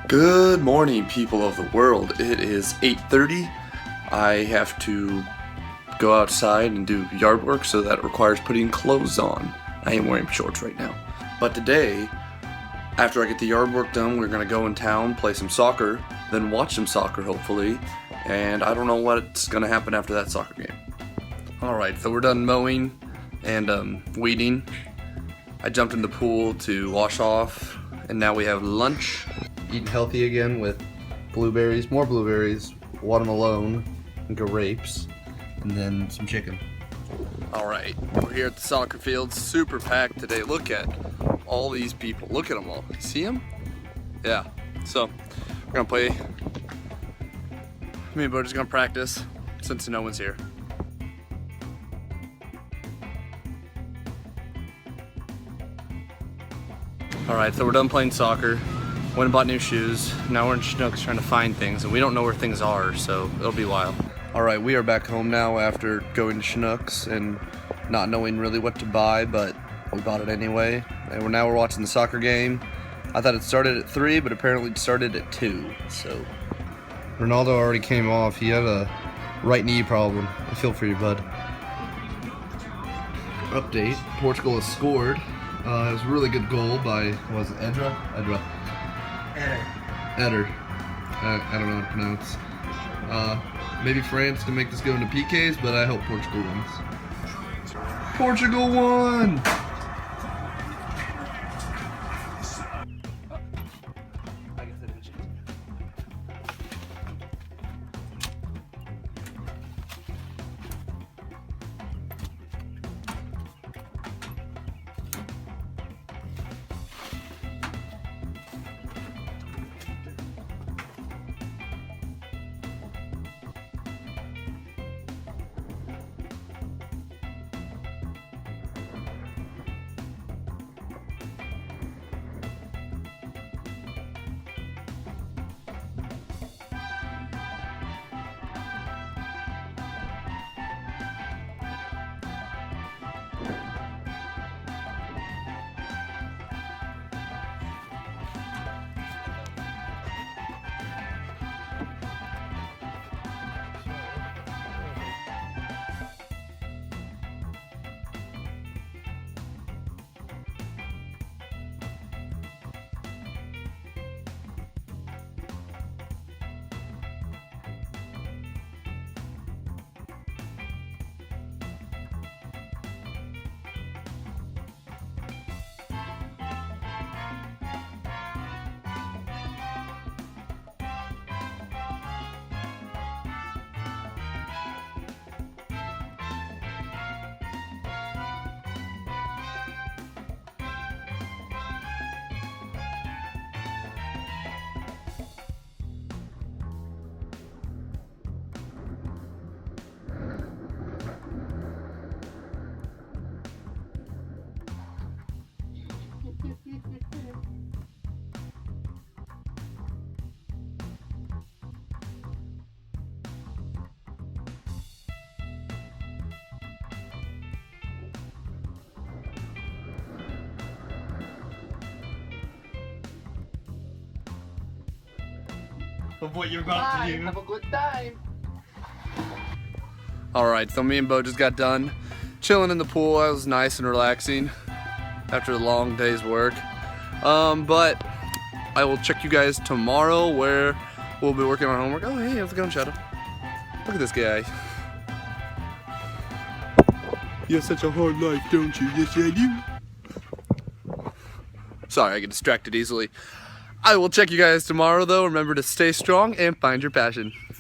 Good morning, people of the world. It is 8:30. I have to go outside and do yard work, so that requires putting clothes on. I am wearing shorts right now. But today, after I get the yard work done, we're gonna go in town, play some soccer, then watch some soccer hopefully, and I don't know what's gonna happen after that soccer game. Alright, so we're done mowing and weeding. I jumped in the pool to wash off, and now we have lunch. Eating healthy again with blueberries, more blueberries, watermelon, and grapes, and then some chicken. Alright, we're here at the soccer field, super packed today. Look at all these people, look at them all. See them? Yeah, so we're gonna play. Me and Bo's gonna practice since no one's here. Alright, so we're done playing soccer. Went and bought new shoes. Now we're in Schnucks trying to find things, and we don't know where things are, so it'll be a while. Alright, we are back home now after going to Schnucks and not knowing really what to buy, but we bought it anyway. And now we're watching the soccer game. I thought it started at 3, but apparently it started at 2, so. Ronaldo already came off. He had a right knee problem. I feel for you, bud. Update, Portugal has scored. It was a really good goal by, was it Edra? Eder. I don't know how to pronounce. Maybe France to make this go into PKs, but I hope Portugal wins. Portugal won! Of what you're about to do. Have a good time. Alright, so me and Bo just got done chilling in the pool. That was nice and relaxing after a long day's work. But I will check you guys tomorrow where we'll be working on homework. Oh, hey, how's it going, Shadow? Look at this guy. You have such a hard life, don't you? Yes, I do. Sorry, I get distracted easily. I will check you guys tomorrow, though. Remember to stay strong and find your passion.